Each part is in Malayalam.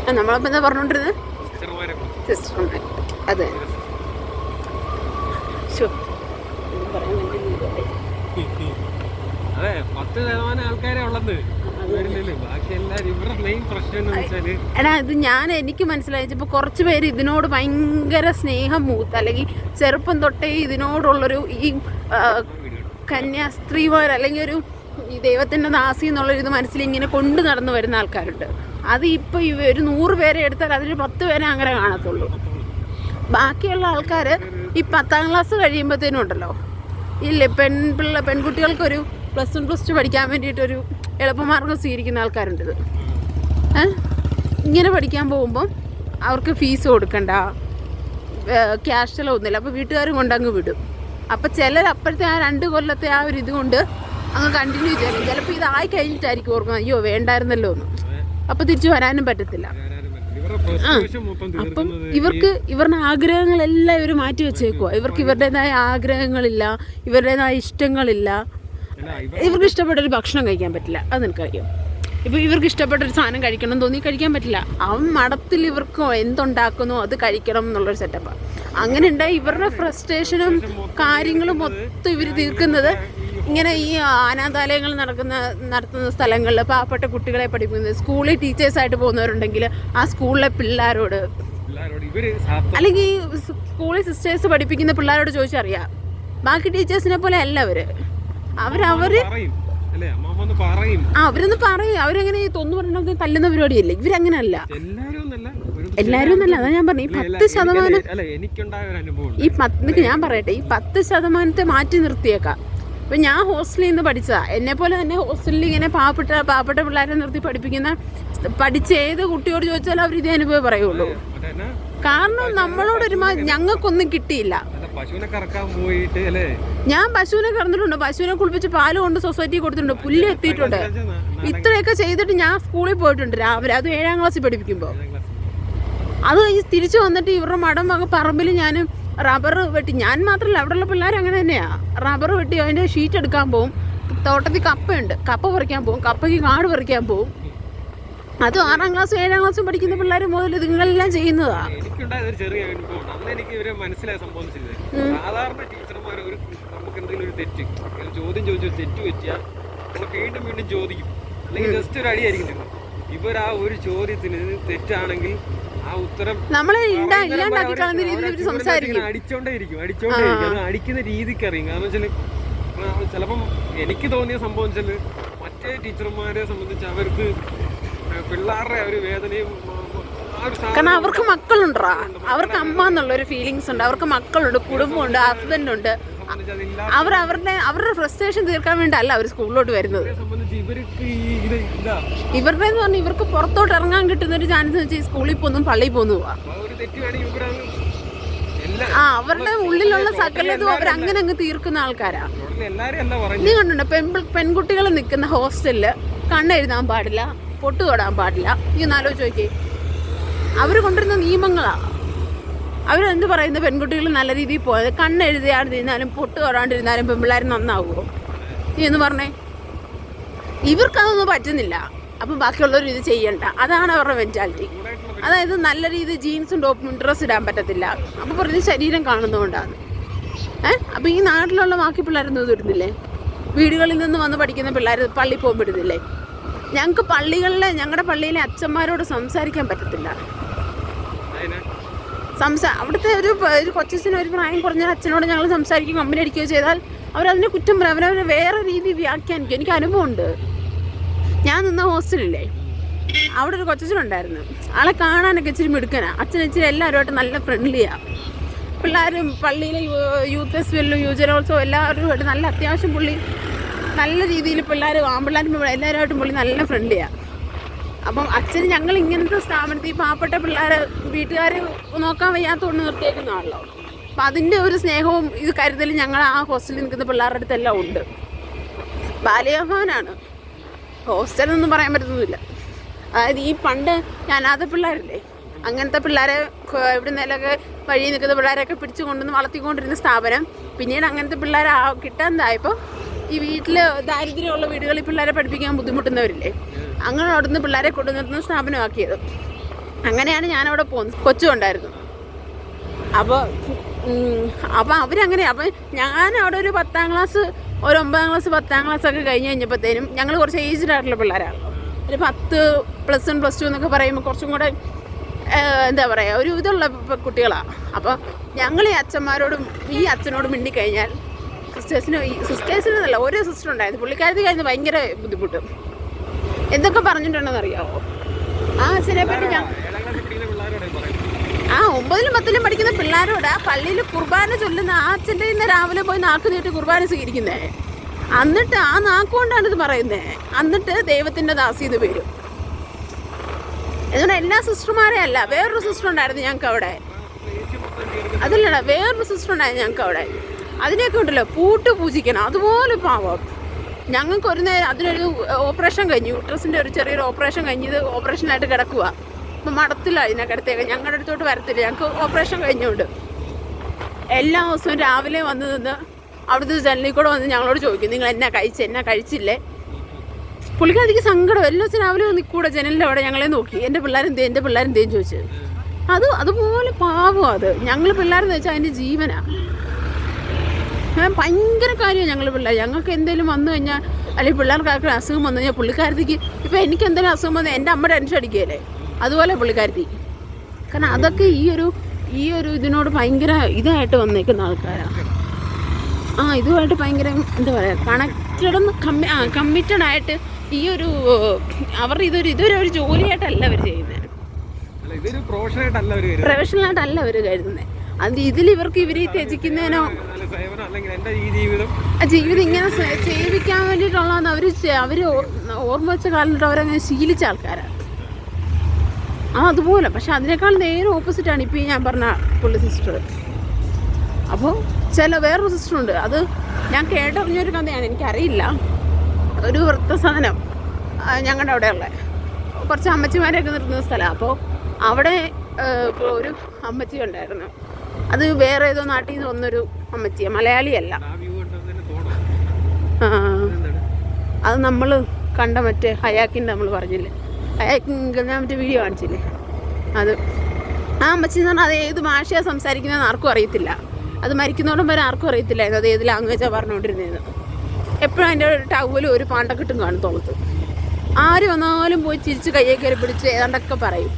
നമ്മളപ്പോൾ എന്താ പറഞ്ഞോണ്ടിരുന്നത്? സിസ്റ്റർമാർ. അതെ, അതെ 10% ആൾക്കാരെ ഉള്ളത്. എടാ ഇത് എനിക്ക് മനസ്സിലായി. ഇപ്പൊ കുറച്ച് പേര് ഇതിനോട് ഭയങ്കര സ്നേഹം മൂത്ത്, അല്ലെങ്കിൽ ചെറുപ്പം തൊട്ടേ ഇതിനോടുള്ളൊരു ഈ കന്യാസ്ത്രീമാർ അല്ലെങ്കിൽ ഒരു ഈ ദൈവത്തിന്റെ ദാസി എന്നുള്ളൊരു ഇത് മനസ്സിൽ ഇങ്ങനെ കൊണ്ടു നടന്നു വരുന്ന ആൾക്കാരുണ്ട്. അത് ഇപ്പൊ ഒരു 100 പേരെ എടുത്താൽ അതിൽ 10 പേരെ അങ്ങനെ കാണത്തുള്ളൂ. ബാക്കിയുള്ള ആൾക്കാർ ഈ 10ാം ക്ലാസ് കഴിയുമ്പോഴത്തേനും ഉണ്ടല്ലോ, ഇല്ലേ പെൺകുട്ടികൾക്കൊരു +1 +2 പഠിക്കാൻ വേണ്ടിയിട്ടൊരു എളുപ്പമാർഗ്ഗം സ്വീകരിക്കുന്ന ആൾക്കാരുണ്ട്. ഇങ്ങനെ പഠിക്കാൻ പോകുമ്പം അവർക്ക് ഫീസ് കൊടുക്കണ്ട, ക്യാഷ് ചിലവൊന്നുമില്ല, അപ്പോൾ വീട്ടുകാരും കൊണ്ടങ്ങ് വിടും. അപ്പം ചിലർ അപ്പോഴത്തെ ആ 2 കൊല്ലത്തെ ആ ഒരു ഇതുകൊണ്ട് അങ്ങ് കണ്ടിന്യൂ ചെയ്യും. ചിലപ്പോൾ ഇതായി കഴിഞ്ഞിട്ടായിരിക്കും ഓർക്കുന്നത് അയ്യോ വേണ്ടായിരുന്നല്ലോ എന്ന്. അപ്പോൾ തിരിച്ചു വരാനും പറ്റത്തില്ല. അപ്പം ഇവരുടെ ആഗ്രഹങ്ങളെല്ലാം ഇവർ മാറ്റി വെച്ചേക്കുക. ഇവർക്ക് ഇവരുടേതായ ആഗ്രഹങ്ങളില്ല, ഇവരുടേതായ ഇഷ്ടങ്ങളില്ല. ഇവർക്ക് ഇഷ്ടപ്പെട്ടൊരു ഭക്ഷണം കഴിക്കാൻ പറ്റില്ല, അത് നിനക്കറിയാം. ഇപ്പോൾ ഇവർക്ക് ഇഷ്ടപ്പെട്ടൊരു സാധനം കഴിക്കണം തോന്നി കഴിക്കാൻ പറ്റില്ല. അവൻ മടത്തിൽ ഇവർക്ക് എന്തുണ്ടാക്കുന്നോ അത് കഴിക്കണം എന്നുള്ളൊരു സെറ്റപ്പാണ്. അങ്ങനെ ഉണ്ടായി ഇവരുടെ ഫ്രസ്ട്രേഷനും കാര്യങ്ങളും മൊത്തം ഇവർ തീർക്കുന്നത് ഇങ്ങനെ ഈ അനാഥാലയങ്ങൾ നടത്തുന്ന സ്ഥലങ്ങളിൽ പാവപ്പെട്ട കുട്ടികളെ പഠിപ്പിക്കുന്നത്, സ്കൂളിൽ ടീച്ചേഴ്സായിട്ട് പോകുന്നവരുണ്ടെങ്കിൽ ആ സ്കൂളിലെ പിള്ളേരോട്, അല്ലെങ്കിൽ സ്കൂളിൽ സിസ്റ്റേഴ്സ് പഠിപ്പിക്കുന്ന പിള്ളേരോട് ചോദിച്ചറിയാം. ബാക്കി ടീച്ചേഴ്സിനെ പോലെ അല്ല അവരൊന്ന് പറയും. അവരെങ്ങനെ തൊന്നു പറഞ്ഞ തല്ലുന്ന പരിപാടിയല്ലേ ഇവരങ്ങനല്ല. എല്ലാവരും എന്നല്ല, അതാ ഞാൻ പറഞ്ഞു. ഈ 10% ഞാൻ പറയട്ടെ, ഈ 10% മാറ്റി നിർത്തിയേക്കാം. ഇപ്പം ഞാൻ ഹോസ്റ്റലിൽ നിന്ന് പഠിച്ചതാ. എന്നെ പോലെ തന്നെ ഹോസ്റ്റലിൽ ഇങ്ങനെ പാവപ്പെട്ട പിള്ളേരെ നിർത്തി പഠിച്ച ഏത് കുട്ടിയോട് ചോദിച്ചാലും അവർ ഇതേ അനുഭവം പറയുള്ളൂ. കാരണം നമ്മളോടൊരു ഞങ്ങൾക്കൊന്നും കിട്ടിയില്ല. ഞാൻ പശുവിനെ കറന്നിട്ടുണ്ട്, പശുവിനെ കുളിപ്പിച്ച് പാല് കൊണ്ട് സൊസൈറ്റി കൊടുത്തിട്ടുണ്ട്, പുല്ല് എത്തിയിട്ടുണ്ട്. ഇത്രയൊക്കെ ചെയ്തിട്ട് ഞാൻ സ്കൂളിൽ പോയിട്ടുണ്ട് രാവിലെ, അത് 7ാം ക്ലാസ്സിൽ പഠിപ്പിക്കുമ്പോൾ. അത് തിരിച്ചു വന്നിട്ട് ഇവരുടെ മടം പറമ്പിൽ ഞാൻ റബ്ബർ വെട്ടി, ഞാൻ മാത്രമല്ല അവിടെയുള്ള പിള്ളേർ അങ്ങനെ തന്നെയാണ്. റബ്ബർ വെട്ടി അതിൻ്റെ ഷീറ്റ് എടുക്കാൻ പോകും. തോട്ടത്തിൽ കപ്പയുണ്ട്, കപ്പ പറിക്കാൻ പോകും, കപ്പയ്ക്ക് കാട് പറിക്കാൻ പോകും. അത് 6ാം ക്ലാസ് 7ാം ക്ലാസ് പഠിക്കുന്ന പിള്ളേർ മുതൽ ഇതുങ്ങളെല്ലാം ചെയ്യുന്നതാണ്. എനിക്കുണ്ടായൊരു ചെറിയ അനുഭവം. അന്ന് എനിക്ക് ഇവരെ മനസ്സിലായ സംഭവം സാധാരണ ടീച്ചർമാർ നമുക്ക് എന്തെങ്കിലും ഒരു തെറ്റ് ചോദ്യം ചോദിച്ചൊരു തെറ്റ് പറ്റിയാൽ നമ്മൾ വീണ്ടും ചോദിക്കും, അല്ലെങ്കിൽ ജസ്റ്റ് ഒരു അടിയായിരിക്കും. ഇവർ ആ ഒരു ചോദ്യത്തിന് തെറ്റാണെങ്കിൽ ആ ഉത്തരം അടിച്ചോണ്ടേയിരിക്കും. അത് അടിക്കുന്ന രീതിക്ക് അറിയും. കാരണം വെച്ചാൽ ചിലപ്പം എനിക്ക് തോന്നിയ സംഭവം വെച്ചാൽ മറ്റേ ടീച്ചർമാരെ സംബന്ധിച്ച് അവർക്ക് പിള്ളേരുടെ ഒരു വേദനയും, കാരണം അവർക്ക് മക്കളുണ്ടാ, അവർക്ക് അമ്മ എന്നുള്ളൊരു ഫീലിങ്സ് ഉണ്ട്, അവർക്ക് മക്കളുണ്ട്, കുടുംബമുണ്ട്, ഹസ്ബൻഡുണ്ട്. അവരുടെ ഫ്രസ്ട്രേഷൻ തീർക്കാൻ വേണ്ടി അല്ല അവർ സ്കൂളിലോട്ട് വരുന്നത്. ഇവരുടെ എന്ന് പറഞ്ഞാൽ ഇവർക്ക് പുറത്തോട്ട് ഇറങ്ങാൻ കിട്ടുന്ന ഒരു ചാൻസ് വെച്ചാൽ സ്കൂളിൽ പോന്നും പള്ളിയിൽ പോന്നു പോവാ. അവരുടെ ഉള്ളിലുള്ള സകലതും അവർ അങ്ങനെ അങ്ങ് തീർക്കുന്ന ആൾക്കാരാ. നീ കണ്ടുണ്ടോ പെൺകുട്ടികൾ നിൽക്കുന്ന ഹോസ്റ്റലില് കണ്ണെഴുതാൻ പാടില്ല, പൊട്ട് തൊടാൻ പാടില്ല. നീ ഒന്ന് ആലോചിച്ച് നോക്കിയേ. അവർ കൊണ്ടുവരുന്ന നിയമങ്ങളാ. അവരെന്ത് പറയുന്നത്? പെൺകുട്ടികൾ നല്ല രീതിയിൽ പോയത്, കണ്ണെഴുതിയാണ്ടിരുന്നാലും പൊട്ട് തൊടാണ്ടിരുന്നാലും പെൺപിള്ളേർ നന്നാവുമോ? നീ എന്ന് പറഞ്ഞേ. ഇവർക്കതൊന്നും പറ്റുന്നില്ല, അപ്പം ബാക്കിയുള്ളവർ ഇത് ചെയ്യണ്ട. അതാണ് അവരുടെ മെൻറ്റാലിറ്റി. അതായത് നല്ല രീതിയിൽ ജീൻസും ടോപ്പും ഡ്രസ്സ് ഇടാൻ പറ്റത്തില്ല, അപ്പോൾ പറഞ്ഞ് ശരീരം കാണുന്നതുകൊണ്ടാണ്. അപ്പോൾ ഈ നാട്ടിലുള്ള ബാക്കി പിള്ളേരൊന്നും ഇടുന്നില്ലേ? വീടുകളിൽ നിന്ന് വന്ന് പഠിക്കുന്ന പിള്ളേർ പള്ളിയിൽ പോകുമ്പോൾ ഇടുന്നില്ലേ? ഞങ്ങൾക്ക് ഞങ്ങളുടെ പള്ളിയിലെ അച്ഛന്മാരോട് സംസാരിക്കാൻ പറ്റത്തില്ല. അവിടുത്തെ ഒരു കൊച്ചിന് ഒരു പ്രായം കുറഞ്ഞ അച്ഛനോട് ഞങ്ങൾ സംസാരിക്കുകയും കമ്പനി അടിക്കുകയോ ചെയ്താൽ അവരതിനെ കുറ്റം പറയും, അവരവരെ വേറെ രീതിയിൽ വ്യാഖ്യാനിക്കും. എനിക്ക് അനുഭവമുണ്ട്. ഞാൻ നിന്ന ഹോസ്റ്റലില്ലേ, അവിടെ ഒരു കൊച്ചനുണ്ടായിരുന്നു. ആളെ കാണാനൊക്കെ ഇച്ചിരി മിടുക്കനാണ്. അച്ഛനിച്ചിരി എല്ലാവരുമായിട്ട് നല്ല ഫ്രണ്ട്ലിയാണ്. പിള്ളേരും പള്ളിയിലെ യൂത്ത് ഫെസ്റ്റിവലിലും യുവജനോത്സവം എല്ലാവരുമായിട്ട് നല്ല അത്യാവശ്യം പുള്ളി നല്ല രീതിയിൽ ആൺപിള്ളേരും എല്ലാവരുമായിട്ടും പുള്ളി നല്ല ഫ്രണ്ട്ലിയാണ്. അപ്പം അച്ഛന് ഞങ്ങൾ ഇങ്ങനത്തെ സ്ഥാപനത്തിൽ പാവപ്പെട്ട പിള്ളേരെ വീട്ടുകാർ നോക്കാൻ വയ്യാത്തതുകൊണ്ട് നിർത്തിയേക്കുന്നതാണല്ലോ. അപ്പം അതിൻ്റെ ഒരു സ്നേഹവും ഇത് കരുതലും ഞങ്ങൾ ആ ഹോസ്റ്റലിൽ നിൽക്കുന്ന പിള്ളേരുടെ അടുത്തെല്ലാം ഉണ്ട്. ബാല്യഭവനാണ്, ഹോസ്റ്റലൊന്നും പറയാൻ പറ്റുന്നില്ല. അതായത് ഈ പണ്ട് അനാഥ പിള്ളേരില്ലേ, അങ്ങനത്തെ പിള്ളേരെ ഇവിടെ നിന്നൊക്കെ വഴി നിൽക്കുന്ന പിള്ളേരെയൊക്കെ പിടിച്ചു കൊണ്ടുവന്ന് വളർത്തിക്കൊണ്ടിരുന്ന സ്ഥാപനം പിന്നീട് അങ്ങനത്തെ പിള്ളേരെ കിട്ടാതായപ്പോൾ ഈ വീട്ടിൽ ദാരിദ്ര്യമുള്ള വീടുകളിൽ പിള്ളേരെ പഠിപ്പിക്കാൻ ബുദ്ധിമുട്ടുന്നവരില്ലേ, അങ്ങനെ അവിടുന്ന് പിള്ളേരെ കൊണ്ടു നിർത്തുന്ന സ്ഥാപനമാക്കിയത്. അങ്ങനെയാണ് ഞാനവിടെ പോകുന്നത്. കൊച്ചും ഉണ്ടായിരുന്നു. അപ്പോൾ അവരങ്ങനെ. അപ്പം ഞാൻ അവിടെ ഒരു 10ാം ക്ലാസ്, ഒരു 9ാം ക്ലാസ് 10ാം ക്ലാസ് ഒക്കെ കഴിഞ്ഞ് കഴിഞ്ഞപ്പോഴത്തേനും ഞങ്ങൾ കുറച്ച് ഏജ്ഡ് ആയിട്ടുള്ള പിള്ളേരാണല്ലോ. ഒരു 10 +1 +2 എന്നൊക്കെ പറയുമ്പോൾ കുറച്ചും കൂടെ എന്താ പറയുക, ഒരു ഇതുള്ള കുട്ടികളാണ്. അപ്പോൾ ഞങ്ങൾ ഈ അച്ഛന്മാരോടും ഈ അച്ഛനോടും മിണ്ടിക്കഴിഞ്ഞാൽ സിസ്റ്റേഴ്സിനല്ല, ഓരോ സിസ്റ്റർ ഉണ്ടായിരുന്നു. പുള്ളിക്കാരത്തി കഴിഞ്ഞ് ഭയങ്കര ബുദ്ധിമുട്ട്. എന്തൊക്കെ പറഞ്ഞിട്ടുണ്ടെന്ന് അറിയാമോ ആ അച്ഛനെ പറ്റി? ഞാൻ 9ലും 10ലും പഠിക്കുന്ന പിള്ളേരോട് ആ പള്ളിയിൽ കുർബാന ചൊല്ലുന്ന ആ അച്ഛൻ്റെ ഇന്ന് രാവിലെ പോയി നാക്ക് നീട്ടി കുർബാന സ്വീകരിക്കുന്നത്. എന്നിട്ട് ആ നാക്കുകൊണ്ടാണ് ഇത് പറയുന്നത്. എന്നിട്ട് ദൈവത്തിൻ്റെ ദാസീന്ന് പേരും. അതുകൊണ്ട് എല്ലാ സിസ്റ്റർമാരെ അല്ല, വേറൊരു സിസ്റ്റർ ഉണ്ടായിരുന്നു ഞങ്ങൾക്ക് അവിടെ. അതല്ലടാ, വേറൊരു സിസ്റ്റർ ഉണ്ടായിരുന്നു ഞങ്ങൾക്ക് അവിടെ. അതിനെയൊക്കെ ഉണ്ടല്ലോ പൂട്ട് പൂജിക്കണം, അതുപോലെ പാവം. ഞങ്ങൾക്ക് ഒരു നേരം അതിനൊരു ഓപ്പറേഷൻ കഴിഞ്ഞു, യൂട്രസിൻ്റെ ഒരു ചെറിയൊരു ഓപ്പറേഷൻ കഴിഞ്ഞത് ഓപ്പറേഷനായിട്ട് കിടക്കുക. അപ്പം മടത്തില്ല അതിനെ കിടത്തേക്ക്, ഞങ്ങളുടെ അടുത്തോട്ട് വരത്തില്ല. ഞങ്ങൾക്ക് ഓപ്പറേഷൻ കഴിഞ്ഞുകൊണ്ട് എല്ലാ ദിവസവും രാവിലെ വന്ന് നിന്ന് അവിടുത്തെ ജനലിൽ കൂടെ വന്ന് ഞങ്ങളോട് ചോദിക്കും, നിങ്ങൾ എന്നാ കഴിച്ചില്ലേ? പുള്ളിക്കാരിക്ക് സങ്കടം. എല്ലാ ദിവസം രാവിലെ നിൽക്കൂടെ ജനലിൻ്റെ അവിടെ ഞങ്ങളെ നോക്കി, എൻ്റെ പിള്ളേരെന്തേലും ചോദിച്ചു. അതുപോലെ പാവം. അത് ഞങ്ങൾ പിള്ളേരെന്ന് വെച്ചാൽ അതിൻ്റെ ജീവനാണ്. ഭയങ്കര കാര്യമാണ് ഞങ്ങൾ പിള്ളേർ. ഞങ്ങൾക്ക് എന്തെങ്കിലും വന്നു കഴിഞ്ഞാൽ, അല്ലെങ്കിൽ പിള്ളേർക്ക് അസുഖം വന്നു കഴിഞ്ഞാൽ പുള്ളിക്കാരത്തിക്ക്, ഇപ്പോൾ എനിക്ക് എന്തെങ്കിലും അസുഖം വന്നാൽ എൻ്റെ അമ്മ ടെൻഷൻ അടിക്കുകയല്ലേ, അതുപോലെ പുള്ളിക്കാരത്തി. കാരണം അതൊക്കെ ഈ ഒരു ഇതിനോട് ഭയങ്കര ഇതായിട്ട് വന്നേക്കുന്ന ആൾക്കാരാണ്. ഇതുമായിട്ട് ഭയങ്കര എന്താ പറയുക, കമ്മിറ്റഡ് ആയിട്ട് ഈ ഒരു അവരുടെ ഇതൊരു ജോലിയായിട്ടല്ല അവർ ചെയ്യുന്നത്, പ്രൊഫഷണലായിട്ടല്ല അവർ കരുതുന്നത്. അത് ഇവർക്ക് ത്യജിക്കുന്നതിനോ ജീവിതം ഇങ്ങനെ സേവിക്കാൻ വേണ്ടിയിട്ടുള്ളതെന്ന് അവർ ഓർമ്മ വെച്ച കാലത്ത് അവരങ്ങനെ ശീലിച്ച ആൾക്കാരാണ്. അതുപോലെ. പക്ഷെ അതിനേക്കാൾ നേരെ ഓപ്പോസിറ്റാണ് ഇപ്പോൾ ഞാൻ പറഞ്ഞ പുള്ളി സിസ്റ്റർ. അപ്പോൾ വേറൊരു സിസ്റ്ററുണ്ട്, അത് ഞാൻ കേട്ടറിഞ്ഞൊരു കഥയാണ്, എനിക്കറിയില്ല. ഒരു വൃദ്ധസദനം ഞങ്ങളുടെ അവിടെയുള്ള കുറച്ച് അമ്മച്ചിമാരെയൊക്കെ നിർത്തുന്ന സ്ഥലമാണ്. അപ്പോൾ അവിടെ ഒരു അമ്മച്ചി ഉണ്ടായിരുന്നു. അത് വേറെ ഏതോ നാട്ടിൽ നിന്ന് വന്നൊരു അമ്മച്ചിയാണ്, മലയാളിയല്ല. അത് നമ്മൾ കണ്ട മറ്റേ ഹയാക്കിൻ്റെ നമ്മൾ പറഞ്ഞില്ലേ, ഹയാക്കിൻ്റെ ഞാൻ മറ്റേ വീഡിയോ കാണിച്ചില്ലേ, അത് ആ അമ്മച്ചി എന്ന് പറഞ്ഞാൽ അത് ഏത് ഭാഷയാണ് സംസാരിക്കുന്നതെന്ന് ആർക്കും അറിയത്തില്ല. അത് മരിക്കുന്നോടും വരെ ആർക്കും അറിയത്തില്ലായിരുന്നു അത് ഏത് ലാംഗ്വേജാണ് പറഞ്ഞുകൊണ്ടിരുന്നത്. എപ്പോഴും അതിൻ്റെ ഒരു ടവലും ഒരു പാണ്ടക്കെട്ടും കാണും തോളത്ത്. ആര് വന്നാലും പോയി ചിരിച്ച് കയ്യെ കയറി പിടിച്ച് ഏതാണ്ടൊക്കെ പറയും.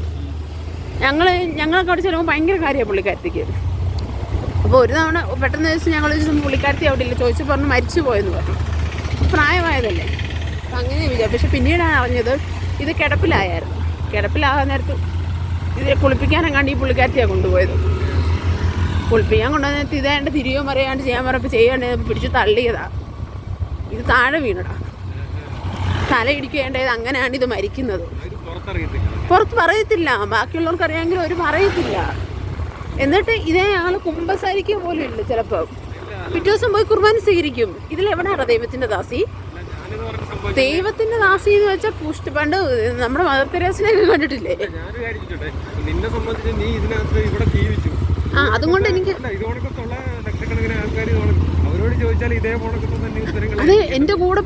ഞങ്ങളൊക്കെ അവിടെ ചിലപ്പോൾ ഭയങ്കര കാര്യമാണ് പുള്ളിക്കാരത്തിക്ക്. അപ്പോൾ ഒരു തവണ പെട്ടെന്ന് ദിവസം ഞങ്ങൾ പുള്ളിക്കാരത്തി അവിടെ ഇല്ല, ചോദിച്ചു പറഞ്ഞു മരിച്ചു പോയെന്ന് പറഞ്ഞു. പ്രായമായതല്ലേ, അപ്പം അങ്ങനെ വിചാരിച്ചു. പക്ഷെ പിന്നീടാണ് അറിഞ്ഞത് ഇത് കിടപ്പിലായിരുന്നു. കിടപ്പിലാകാൻ നേരത്ത് ഇതിനെ കുളിപ്പിക്കാനെങ്ങാണ്ട് ഈ പുള്ളിക്കാരത്തിയാണ് കൊണ്ടുപോയത്. കുളിപ്പിക്കാൻ കൊണ്ടുവന്നിട്ട് ഇതാണ്ട് തിരിയോ മറിയാണ്ട് ചെയ്യാൻ പറഞ്ഞപ്പോൾ ചെയ്യാണ്ട് പിടിച്ച് തള്ളിയതാ. ഇത് താഴെ വീണടാ, തല ഇടിക്കേണ്ടത്. അങ്ങനെയാണ് ഇത് മരിക്കുന്നത്. പുറത്ത് പറയത്തില്ല, ബാക്കിയുള്ളവർക്ക് അറിയാമെങ്കിലും അവർ പറയത്തില്ല. എന്നിട്ട് ഇതേ ആൾ കുമ്പസാരിക്കുക പോലും ഇല്ല. ചിലപ്പോൾ പിറ്റേ ദിവസം പോയി കുർബാന സ്വീകരിക്കും. ഇതിലെവിടെയാണ് ദൈവത്തിൻ്റെ ദാസി? ദൈവത്തിൻ്റെ ദാസി എന്ന് വെച്ചാൽ പണ്ട് നമ്മുടെ മദർ തെരേസിനെയൊക്കെ കണ്ടിട്ടില്ലേ? അതുകൊണ്ട് എനിക്ക് അത് എൻ്റെ കൂടെ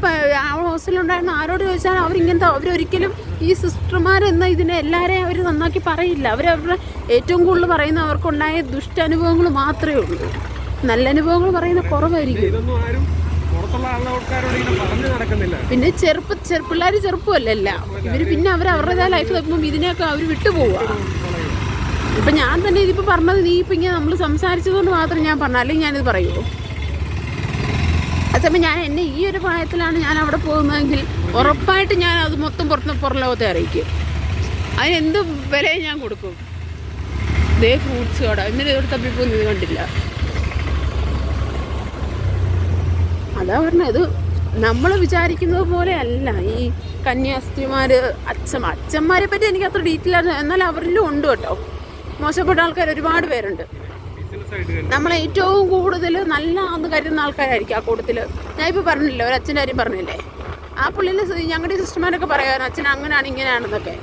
ഹോസ്റ്റലുണ്ടായിരുന്ന ആരോട് ചോദിച്ചാലും അവരൊരിക്കലും ഈ സിസ്റ്റർമാരെന്ന ഇതിനെ എല്ലാവരെയും അവർ നന്നാക്കി പറയില്ല. അവരവരുടെ ഏറ്റവും കൂടുതൽ പറയുന്ന അവർക്കുണ്ടായ ദുഷ്ടാനുഭവങ്ങൾ മാത്രമേ ഉള്ളൂ. നല്ല അനുഭവങ്ങൾ പറയുന്ന കുറവായിരിക്കും. പിന്നെ പിള്ളേർ ചെറുപ്പമല്ല ഇവർ. പിന്നെ അവരുടേതായ ലൈഫ് നോക്കുമ്പോൾ ഇതിനെയൊക്കെ അവർ വിട്ടുപോവുക. ഇപ്പം ഞാൻ തന്നെ ഇതിപ്പോൾ പറഞ്ഞത് നീ ഇപ്പം ഇങ്ങനെ നമ്മൾ സംസാരിച്ചതുകൊണ്ട് മാത്രം ഞാൻ പറഞ്ഞു, അല്ലെങ്കിൽ ഞാനിത് പറയുമോ? അതേസമയം എന്നെ ഈ ഒരു പ്രായത്തിലാണ് ഞാൻ അവിടെ പോകുന്നതെങ്കിൽ ഉറപ്പായിട്ട് ഞാൻ അത് മൊത്തം പുറം ലോകത്തെ അറിയിക്കും. അതിനെന്ത് വിലയും ഞാൻ കൊടുക്കും. ഇതേ ഫ്രൂട്ട്സ് കട എന്നിട്ട് ഇതോട് തപ്പിപ്പോന്നും ഇത് കണ്ടില്ല. അതാ പറഞ്ഞത്, നമ്മൾ വിചാരിക്കുന്നത് പോലെ അല്ല ഈ കന്യാസ്ത്രീമാർ. അച്ഛന്മാരെ പറ്റി എനിക്ക് അത്ര ഡീറ്റെയിൽ ആണ്, എന്നാൽ അവരിലും ഉണ്ട് കേട്ടോ മോശപ്പെട്ട ആൾക്കാർ ഒരുപാട് പേരുണ്ട്. നമ്മൾ ഏറ്റവും കൂടുതൽ നല്ല എന്ന് കരുതുന്ന ആൾക്കാരായിരിക്കും ആ കൂട്ടത്തിൽ. ഞാൻ ഇപ്പോൾ പറഞ്ഞില്ലേ, ഒരു അച്ഛൻ്റെ കാര്യം പറഞ്ഞില്ലേ, ആ പുള്ളിയിൽ ഞങ്ങളുടെ സിസ്റ്റർമാരൊക്കെ പറയാൻ അച്ഛൻ അങ്ങനെയാണ് ഇങ്ങനെയാണെന്നൊക്കെ.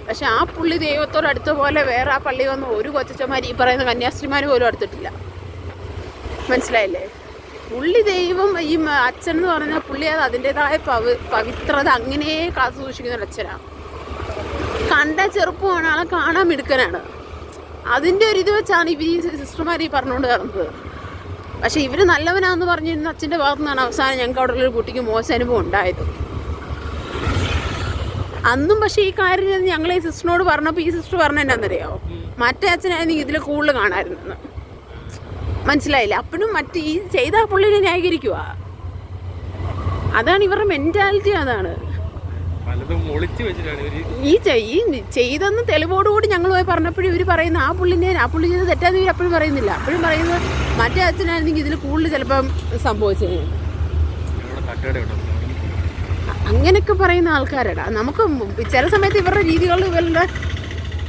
പക്ഷെ ആ പുള്ളി ദൈവത്തോട് അടുത്ത പോലെ വേറെ ആ പള്ളി വന്ന് ഒരു കൊച്ചന്മാർ ഈ പറയുന്ന കന്യാസ്ത്രീമാർ പോലും അടുത്തിട്ടില്ല. മനസ്സിലായില്ലേ? പുള്ളി ദൈവം ഈ അച്ഛൻ എന്ന് പറഞ്ഞാൽ പുള്ളി അത് അതിൻ്റെതായ പവിത്രത അങ്ങനെ കാത്തു സൂക്ഷിക്കുന്ന ഒരു അച്ഛനാണ്. കണ്ട ചെറുപ്പമാണ്, ആളെ കാണാൻ മിടുക്കനാണ്. അതിൻ്റെ ഒരു ഇത് വെച്ചാണ് ഇവർ ഈ സിസ്റ്റർമാർ ഈ പറഞ്ഞുകൊണ്ട് നടന്നത്. പക്ഷെ ഇവർ നല്ലവനാന്ന് പറഞ്ഞിരുന്ന അച്ഛൻ്റെ ഭാഗത്തു നിന്നാണ് അവസാനം ഞങ്ങൾക്ക് അവിടെ ഉള്ളൊരു കുട്ടിക്ക് മോശം അനുഭവം ഉണ്ടായത്. അന്നും പക്ഷേ ഈ കാര്യം ഞങ്ങൾ ഈ സിസ്റ്ററിനോട് പറഞ്ഞപ്പോൾ ഈ സിസ്റ്റർ പറഞ്ഞ എന്നാന്നറിയാമോ, മറ്റേ അച്ഛനായിരുന്നു ഇതിൽ കൂടുതൽ കാണാമായിരുന്നെന്ന്. മനസ്സിലായില്ല? അപ്പോഴും മറ്റേ ഈ ചെയ്ത പുള്ളിനെ ന്യായീകരിക്കുക. അതാണ് ഇവരുടെ മെൻറ്റാലിറ്റി. അതാണ് ഈ ചെയ്തെന്ന് തെളിവോടുകൂടി ഞങ്ങൾ പോയി പറഞ്ഞപ്പോഴും ഇവർ പറയുന്ന ആ പുള്ളി ചെയ്ത് തെറ്റാന്ന് ഇവർ അപ്പോഴും പറയുന്നില്ല. അപ്പോഴും പറയുന്നത് മറ്റേ അച്ഛനായിരുന്നെങ്കിൽ ഇതിൽ കൂടുതൽ ചിലപ്പം സംഭവിച്ചത്. അങ്ങനെയൊക്കെ പറയുന്ന ആൾക്കാരാടാ. നമുക്ക് ചില സമയത്ത് ഇവരുടെ രീതികൾ ഇവരുടെ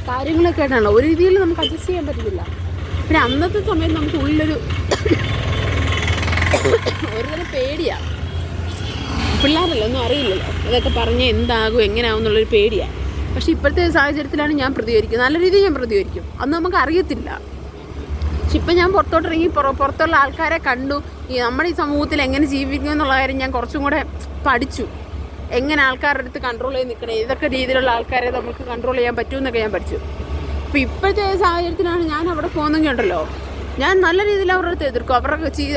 കാര്യങ്ങളൊക്കെ ആയിട്ടാണല്ലോ ഒരു രീതിയിൽ നമുക്ക് അഡ്ജസ്റ്റ് ചെയ്യാൻ പറ്റത്തില്ല. പിന്നെ അന്നത്തെ സമയത്ത് നമുക്ക് ഉള്ളിലൊരു ഒരുതരം പേടിയാണ്. പിള്ളേരല്ല ഒന്നും അറിയില്ലല്ലോ, ഇതൊക്കെ പറഞ്ഞ് എന്താകും എങ്ങനെയാവും എന്നുള്ളൊരു പേടിയാണ്. പക്ഷെ ഇപ്പോഴത്തെ സാഹചര്യത്തിലാണ് ഞാൻ പ്രതികരിക്കുന്നത്. നല്ല രീതിയിൽ ഞാൻ പ്രതികരിക്കും. അന്ന് നമുക്ക് അറിയത്തില്ല. പക്ഷെ ഇപ്പം ഞാൻ പുറത്തോട്ടിറങ്ങി പുറത്തുള്ള ആൾക്കാരെ കണ്ടു. നമ്മുടെ ഈ സമൂഹത്തിൽ എങ്ങനെ ജീവിക്കും എന്നുള്ള കാര്യം ഞാൻ കുറച്ചും കൂടെ പഠിച്ചു. എങ്ങനെ ആൾക്കാരുടെ അടുത്ത് കൺട്രോൾ ചെയ്ത് നിൽക്കണം, ഏതൊക്കെ രീതിയിലുള്ള ആൾക്കാരെ നമുക്ക് കൺട്രോൾ ചെയ്യാൻ പറ്റുമെന്നൊക്കെ ഞാൻ പഠിച്ചു. അപ്പോൾ ഇപ്പോഴത്തെ സാഹചര്യത്തിലാണ് ഞാൻ അവിടെ പോകുന്നെങ്കിൽ ഉണ്ടല്ലോ, ഞാൻ നല്ല രീതിയിൽ അവരുടെ അടുത്ത് എതിർക്കും.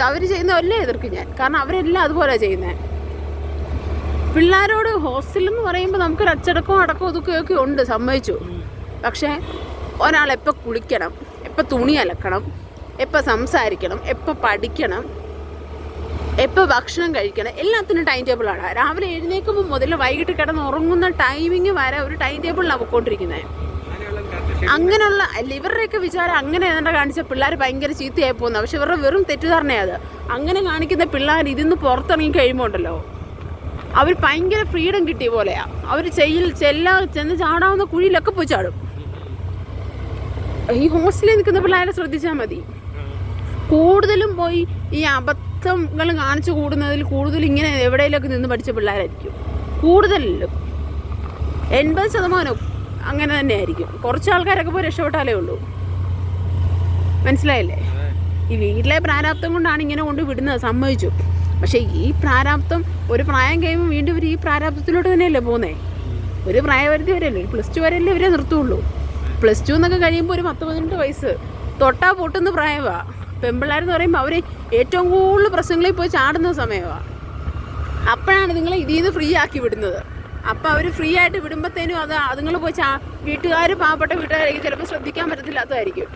അവർ ചെയ്യുന്നതെല്ലാം എതിർക്കും ഞാൻ. കാരണം അവരെല്ലാം അതുപോലെ ചെയ്യുന്നത്. പിള്ളേരോട് ഹോസ്റ്റലെന്ന് പറയുമ്പോൾ നമുക്കൊരു അച്ചടക്കവും അടക്കവും ഇതൊക്കെ ഉണ്ട്, സമ്മതിച്ചു. പക്ഷേ ഒരാൾ എപ്പോൾ കുളിക്കണം, എപ്പോൾ തുണി അലക്കണം, എപ്പോൾ സംസാരിക്കണം, എപ്പോൾ പഠിക്കണം, എപ്പോൾ ഭക്ഷണം കഴിക്കണം, എല്ലാത്തിനും ടൈം ടേബിളാണ്. രാവിലെ എഴുന്നേൽക്കുമ്പോൾ മുതൽ വൈകിട്ട് കിടന്ന് ഉറങ്ങുന്ന ടൈമിങ് വരെ ഒരു ടൈം ടേബിളിലാണ് പോയിക്കൊണ്ടിരിക്കുന്നത്. അങ്ങനെയുള്ള ഇവരുടെയൊക്കെ വിചാരം അങ്ങനെ ഏതാണ്ട് കാണിച്ച പിള്ളേർ ഭയങ്കര ചീത്തയായി പോകുന്നത്. പക്ഷെ ഇവരുടെ വെറും തെറ്റിദ്ധാരണയാണ് അത്. അങ്ങനെ കാണിക്കുന്ന പിള്ളേർ ഇതിന്ന് പുറത്തിറങ്ങി കഴിയുമ്പോൾ ഉണ്ടല്ലോ, അവർ ഭയങ്കര ഫ്രീഡം കിട്ടിയ പോലെയാണ്. അവർ ചെന്ന് ചാടാവുന്ന കുഴിയിലൊക്കെ പോയി ചാടും. ഈ ഹോസ്റ്റലിൽ നിൽക്കുന്ന പിള്ളേരെ ശ്രദ്ധിച്ചാൽ മതി. കൂടുതലും പോയി ഈ അബദ്ധങ്ങൾ കാണിച്ചു കൂടുന്നതിൽ കൂടുതൽ ഇങ്ങനെ എവിടെയെങ്കിലൊക്കെ നിന്ന് പഠിച്ച പിള്ളേരായിരിക്കും കൂടുതലും. 80% അങ്ങനെ തന്നെ ആയിരിക്കും. കുറച്ച് ആൾക്കാരൊക്കെ പോയി രക്ഷപ്പെട്ടാലേ ഉള്ളൂ. മനസ്സിലായില്ലേ? ഈ വീട്ടിലെ പ്രാരാബ്ദം കൊണ്ടാണ് ഇങ്ങനെ കൊണ്ട് വിടുന്നത്, സമ്മതിച്ചു. പക്ഷേ ഈ പ്രാരാബ്ദം ഒരു പ്രായം കഴിയുമ്പോൾ വീണ്ടും ഇവർ ഈ പ്രാരാബ്ദത്തിലോട്ട് തന്നെയല്ലേ പോകുന്നത്. ഒരു പ്രായപരിധി വരെയല്ലേ, ഒരു +2 വരെയല്ലേ ഇവരെ നിർത്തുള്ളൂ. +2 എന്നൊക്കെ കഴിയുമ്പോൾ ഒരു 10-18 വയസ്സ് തൊട്ടാ പൊട്ടുന്ന പ്രായമാണ്. പെൺപിള്ളേരെന്ന് പറയുമ്പോൾ അവർ ഏറ്റവും കൂടുതൽ പ്രശ്നങ്ങളിൽ പോയി ചാടുന്ന സമയമാണ്. അപ്പോഴാണ് നിങ്ങളെ ഇതിൽ നിന്ന് ഫ്രീ ആക്കി വിടുന്നത്. അപ്പോൾ അവർ ഫ്രീ ആയിട്ട് വിടുമ്പോഴത്തേനും അതുങ്ങൾ പോയി വീട്ടുകാർ, പാവപ്പെട്ട വീട്ടുകാരായിരിക്കും, ചിലപ്പോൾ ശ്രദ്ധിക്കാൻ പറ്റത്തില്ലാത്തതായിരിക്കും.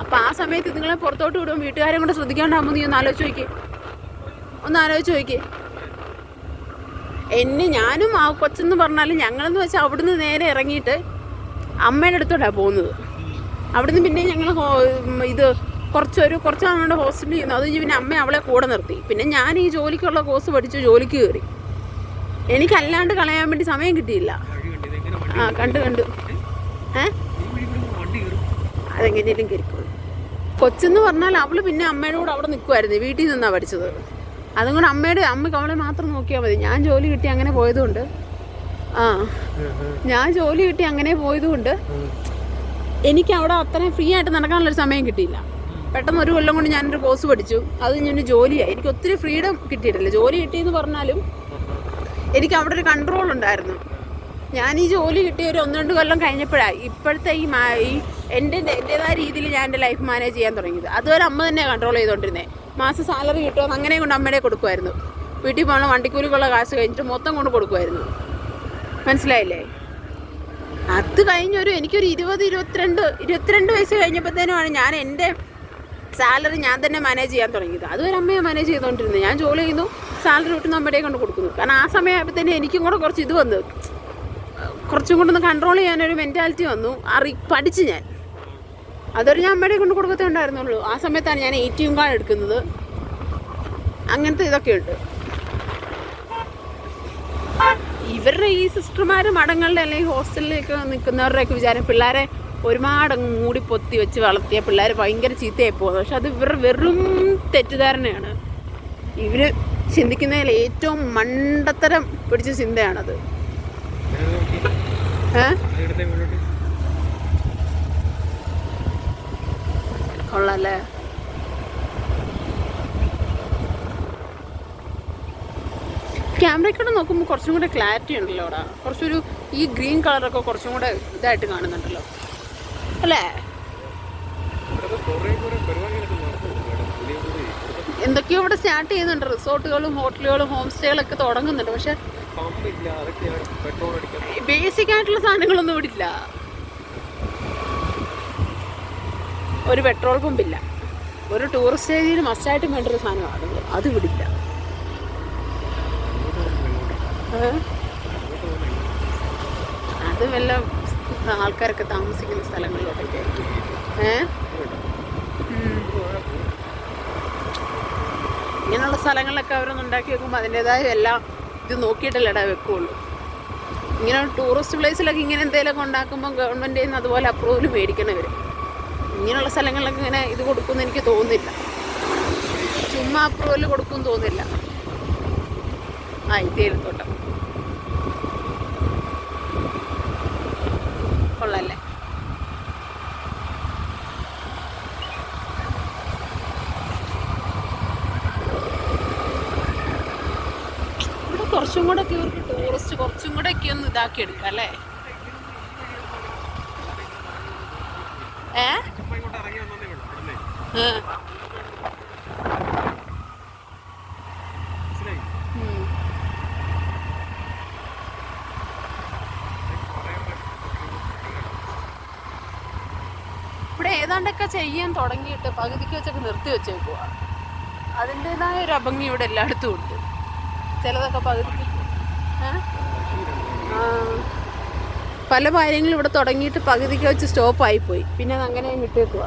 അപ്പോൾ ആ സമയത്ത് നിങ്ങളെ പുറത്തോട്ട് വിടുമ്പോൾ വീട്ടുകാരെ കൊണ്ട് ശ്രദ്ധിക്കാണ്ടാകുമ്പോൾ നീ ഒന്ന് ആലോചിച്ച് നോക്കിയേ. ഞാനും ആ കൊച്ചെന്ന് പറഞ്ഞാലും ഞങ്ങളെന്ന് വെച്ചാൽ അവിടുന്ന് നേരെ ഇറങ്ങിയിട്ട് അമ്മയുടെ അടുത്തോട്ടാണ് പോകുന്നത്. അവിടുന്ന് പിന്നെ ഞങ്ങൾ കുറച്ച് നാളുകൊണ്ട് ഹോസ്റ്റലിൽ ചെയ്യുന്നു. അത് പിന്നെ അമ്മ അവളെ കൂടെ നിർത്തി. പിന്നെ ഞാൻ ഈ ജോലിക്കുള്ള കോഴ്സ് പഠിച്ചു ജോലിക്ക് കയറി. എനിക്കല്ലാണ്ട് കളയാൻ വേണ്ടി സമയം കിട്ടിയില്ല. കണ്ടു അതെങ്ങനെയും കയറിക്കോളൂ. കൊച്ചെന്ന് പറഞ്ഞാൽ അവള് പിന്നെ അമ്മയുടെ കൂടെ അവിടെ നിൽക്കുമായിരുന്നു. വീട്ടിൽ നിന്നാണ് പഠിച്ചത്. അതുകൊണ്ട് അമ്മയ്ക്ക് അവളെ മാത്രം നോക്കിയാൽ മതി. ഞാൻ ജോലി കിട്ടി അങ്ങനെ പോയതുകൊണ്ട് എനിക്ക് അവിടെ അത്രയും ഫ്രീ ആയിട്ട് നടക്കാനുള്ളൊരു സമയം കിട്ടിയില്ല. പെട്ടെന്ന് 1 കൊല്ലം കൊണ്ട് ഞാനൊരു കോഴ്സ് പഠിച്ചു. അത് ഞാൻ ജോലിയായി. എനിക്ക് ഒത്തിരി ഫ്രീഡം കിട്ടിയിട്ടില്ല. ജോലി കിട്ടിയെന്ന് പറഞ്ഞാലും എനിക്ക് അവിടെ ഒരു കൺട്രോൾ ഉണ്ടായിരുന്നു. ഞാൻ ഈ ജോലി കിട്ടിയ ഒരു 1-2 കൊല്ലം കഴിഞ്ഞപ്പോഴാണ് ഇപ്പോഴത്തെ എൻ്റേതായ രീതിയിൽ ഞാൻ എൻ്റെ ലൈഫ് മാനേജ് ചെയ്യാൻ തുടങ്ങിയത്. അതുവരെ അമ്മ തന്നെ കൺട്രോൾ ചെയ്തുകൊണ്ടിരുന്നത്. മാസം സാലറി കിട്ടുമെന്ന് അങ്ങനെ കൊണ്ട് അമ്മയുടെ കൊടുക്കുമായിരുന്നു. വീട്ടിൽ പോകണം, വണ്ടിക്കൂലിക്കുള്ള കാശ് കഴിഞ്ഞിട്ട് മൊത്തം കൊണ്ട് കൊടുക്കുമായിരുന്നു. മനസ്സിലായില്ലേ? അത് കഴിഞ്ഞൊരു എനിക്കൊരു 22 വയസ്സ് കഴിഞ്ഞപ്പോഴത്തേനുമാണ് ഞാൻ എൻ്റെ സാലറി ഞാൻ തന്നെ മാനേജ് ചെയ്യാൻ തുടങ്ങിയത്. അതുവരെ അമ്മയെ മാനേജ് ചെയ്തുകൊണ്ടിരുന്നത്. ഞാൻ ജോലി ചെയ്യുന്നു, സാലറി കിട്ടുന്ന അമ്മയുടെ കൊണ്ട് കൊടുക്കുന്നു. കാരണം ആ സമയമായപ്പോഴത്തേനും എനിക്കും കൂടെ കുറച്ച് ഇത് വന്നു, കുറച്ചും കൂടെ ഒന്ന് കൺട്രോൾ ചെയ്യാനൊരു മെൻറ്റാലിറ്റി വന്നു. പഠിച്ച് ഞാൻ അതൊരു ഞാൻ അമ്മയുടെ കൊണ്ട് കൊടുക്കത്തേ ഉണ്ടായിരുന്നുള്ളൂ. ആ സമയത്താണ് ഞാൻ ATM കാർഡ് എടുക്കുന്നത്. അങ്ങനത്തെ ഇതൊക്കെ ഉണ്ട്. ഇവരുടെ ഈ സിസ്റ്റർമാർ മഠങ്ങളുടെ അല്ലെങ്കിൽ ഹോസ്റ്റലിലേക്ക് നിൽക്കുന്നവരുടെയൊക്കെ വിചാരം പിള്ളേരെ ഒരുപാട് മൂടി പൊത്തി വെച്ച് വളർത്തിയ പിള്ളേർ ഭയങ്കര ചീത്തയായി പോകുന്നത്. പക്ഷെ അത് ഇവരുടെ വെറും തെറ്റിദ്ധാരണയാണ്. ഇവർ ചിന്തിക്കുന്നതിൽ ഏറ്റവും മണ്ടത്തരം പിടിച്ച ചിന്തയാണത്. കൊള്ളാല്ലേ? ക്യാമറയ്ക്കൂടെ നോക്കുമ്പോൾ കുറച്ചും കൂടെ ക്ലാരിറ്റി ഉണ്ടല്ലോ അവിടെ. കുറച്ചൊരു ഈ ഗ്രീൻ കളറൊക്കെ കുറച്ചും കൂടെ ഇതായിട്ട് കാണുന്നുണ്ടല്ലോ അല്ലേ? എന്തൊക്കെയോ ഇവിടെ സ്റ്റാർട്ട് ചെയ്യുന്നുണ്ട്. റിസോർട്ടുകളും ഹോട്ടലുകളും ഹോം സ്റ്റേകളൊക്കെ തുടങ്ങുന്നുണ്ട്. പക്ഷെ ബേസിക് ആയിട്ടുള്ള സാധനങ്ങളൊന്നും ഇവിടെ ഇല്ല. ഒരു പെട്രോൾ പമ്പില്ല. ഒരു ടൂറിസ്റ്റ് ഏരിയയിൽ മസ്റ്റായിട്ടും വേണ്ട ഒരു സാധനമാണ് അത് ഇവിടെ ഇല്ല. അത് വല്ല ആൾക്കാരൊക്കെ താമസിക്കുന്ന സ്ഥലങ്ങളിലോട്ടൊക്കെ ഇങ്ങനെയുള്ള സ്ഥലങ്ങളിലൊക്കെ അവരൊന്നും ഉണ്ടാക്കി വെക്കുമ്പോൾ അതിൻ്റെതായ എല്ലാം ഇത് നോക്കിയിട്ടല്ലേ ഇട വെക്കുള്ളൂ. ഇങ്ങനെ ടൂറിസ്റ്റ് പ്ലേസിലൊക്കെ ഇങ്ങനെ എന്തെങ്കിലുമൊക്കെ ഉണ്ടാക്കുമ്പോൾ ഗവൺമെൻറ്റിൽ നിന്ന് അതുപോലെ അപ്രൂവൽ മേടിക്കണവർ. ഇങ്ങനെയുള്ള സ്ഥലങ്ങളിലൊക്കെ ഇങ്ങനെ ഇത് കൊടുക്കുമെന്ന് എനിക്ക് തോന്നുന്നില്ല. ചുമ്മാ അപ്രൂവൽ കൊടുക്കുമെന്ന് തോന്നുന്നില്ല. ഈ തേയിലത്തോട്ടം കൊള്ളല്ലേ? ഇവിടെ കുറച്ചും കൂടെ ഒക്കെ ഇവർക്ക് ടൂറിസ്റ്റ് കുറച്ചും കൂടെ ഒക്കെ ഒന്ന് ഇതാക്കി എടുക്കാം അല്ലേ? ഇവിടെ ഏതാണ്ടൊക്കെ ചെയ്യാൻ തുടങ്ങിയിട്ട് പകുതിക്ക് വെച്ചൊക്കെ നിർത്തി വെച്ചേക്കുക. അതിൻ്റെതായ ഒരു അഭംഗി ഇവിടെ എല്ലായിടത്തും ഉണ്ട്. ചിലതൊക്കെ പകുതിക്ക് പല കാര്യങ്ങളും ഇവിടെ തുടങ്ങിയിട്ട് പകുതിക്ക് വെച്ച് സ്റ്റോപ്പായിപ്പോയി. പിന്നെ അത് അങ്ങനെ വിട്ടേക്കുക.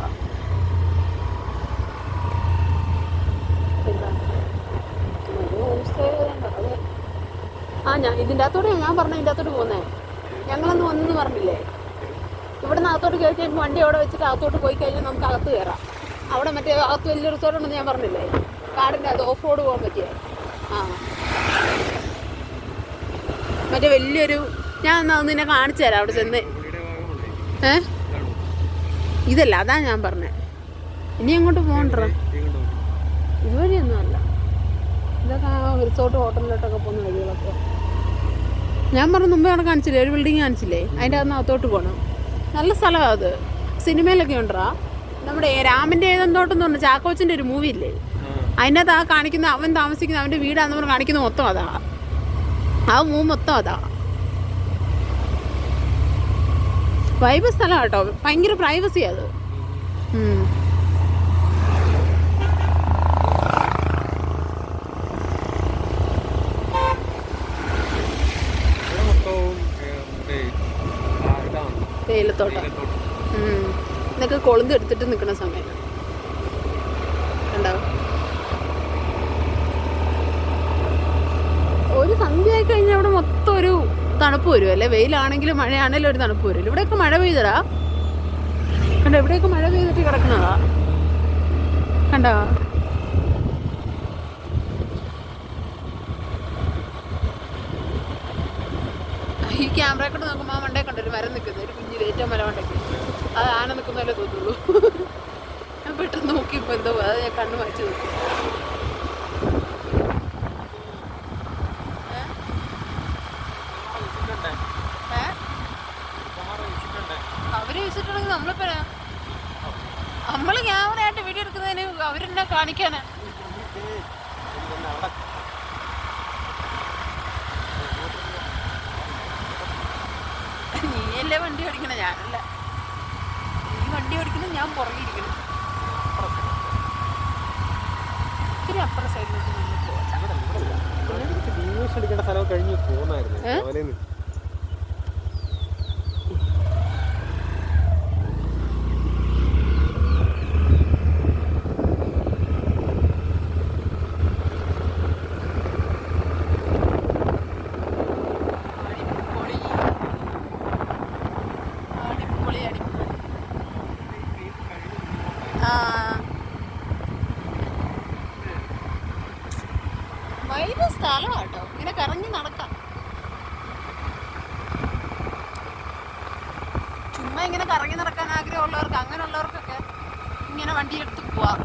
ഞാൻ ഇതിൻ്റെ അകത്തോടെ ഞാൻ പറഞ്ഞ ഇതിൻ്റെ അകത്തോട്ട് പോകുന്നേ. ഞങ്ങളൊന്ന് വന്നെന്ന് പറഞ്ഞില്ലേ? ഇവിടെ നിന്ന് അകത്തോട്ട് കയറി കഴിയുമ്പോൾ വണ്ടി അവിടെ വെച്ചിട്ട് അകത്തോട്ട് പോയി കഴിഞ്ഞാൽ നമുക്ക് അകത്ത് കയറാം. അവിടെ മറ്റേ അകത്ത് വലിയ റിസോർട്ട് ഉണ്ടെന്ന് ഞാൻ പറഞ്ഞില്ലേ? കാടിൻ്റെ അത് ഓഫ് റോഡ് പോകാൻ പറ്റിയ മറ്റേ വലിയൊരു ഞാൻ എന്നാൽ ഒന്ന് നിന്നെ കാണിച്ചു തരാം അവിടെ ചെന്ന്. ഇതല്ല, അതാ ഞാൻ പറഞ്ഞേ. ഇനി അങ്ങോട്ട് പോകണ്ടോ? ഇതുവഴിയൊന്നും അല്ല. ഇതൊക്കെ റിസോർട്ട് ഹോട്ടലിലോട്ടൊക്കെ പോകുന്ന വഴികളൊക്കെ ഞാൻ പറഞ്ഞു. മുമ്പേ അവിടെ കാണിച്ചില്ലേ ഒരു ബിൽഡിങ് കാണിച്ചില്ലേ? അതിൻ്റെ അകത്തോട്ട് പോകണം. നല്ല സ്ഥലമാണ് അത്. സിനിമയിലൊക്കെ ഉണ്ടോ? നമ്മുടെ രാമൻ്റെ ഏതെന്തോട്ടം എന്ന് പറഞ്ഞ ചാക്കോച്ചൻ്റെ ഒരു മൂവി ഇല്ലേ? അതിൻ്റെ അകത്ത് കാണിക്കുന്ന അവൻ താമസിക്കുന്ന അവൻ്റെ വീടാന്ന് പറഞ്ഞ് കാണിക്കുന്ന മൊത്തം അതാ. ആ മൊത്തം അതാ. വൈബ് സ്ഥലം കേട്ടോ. ഭയങ്കര പ്രൈവസി അത്. തേയിലത്തോട്ടം ഇതൊക്കെ കൊളുന്ത് എടുത്തിട്ട് നിൽക്കുന്ന സമയം ഉണ്ടാവും. ഒരു സന്ധ്യ ആയി കഴിഞ്ഞാൽ അവിടെ മൊത്തം ഒരു തണുപ്പ് വരും അല്ലേ? വെയിലാണെങ്കിലും മഴയാണെങ്കിലും ഒരു തണുപ്പ് വരും. ഇവിടെയൊക്കെ മഴ പെയ്തടാ. കണ്ടോ? എവിടെയൊക്കെ മഴ പെയ്തിട്ട് കിടക്കുന്നതാ. കണ്ടോ? ഈ ക്യാമറ കൊണ്ട് നോക്കുമ്പോൾ ആ മണ്ടേ കണ്ടൊരു മരം നിൽക്കുന്നത്. ഒരു കുഞ്ഞിൽ ഏറ്റവും മല മണ്ടയ്ക്ക് അത് ആന നിൽക്കുന്നതല്ലേ തോന്നുള്ളൂ. ഞാൻ പെട്ടെന്ന് നോക്കിയപ്പോൾ എന്തോ അത് ഞാൻ കണ്ണ് വായിച്ചു നോക്കി. അവര് വിളിച്ചിട്ടുണ്ടെങ്കിൽ നമ്മളിപ്പോ നമ്മള് ക്യാമറയായിട്ട് വീഡിയോ എടുക്കുന്നതിന് അവരെന്നെ കാണിക്കാനാ. നീയല്ലേ വണ്ടി ഓടിക്കണേ, ഞാനല്ല. നീ വണ്ടി ഓടിക്കണം, ഞാൻ പുറകിരിക്കണം. ഇത്തിരി അപ്പുറ സൈഡിലേക്ക് നമ്മൾ പോകാം. വൈബ് സ്ഥലമാണ് കേട്ടോ. ഇങ്ങനെ കറങ്ങി നടക്കാം. ചുമ്മാ ഇങ്ങനെ കറങ്ങി നടക്കാൻ ആഗ്രഹമുള്ളവർക്ക് അങ്ങനെയുള്ളവർക്കൊക്കെ ഇങ്ങനെ വണ്ടി എടുത്ത് പോവാം.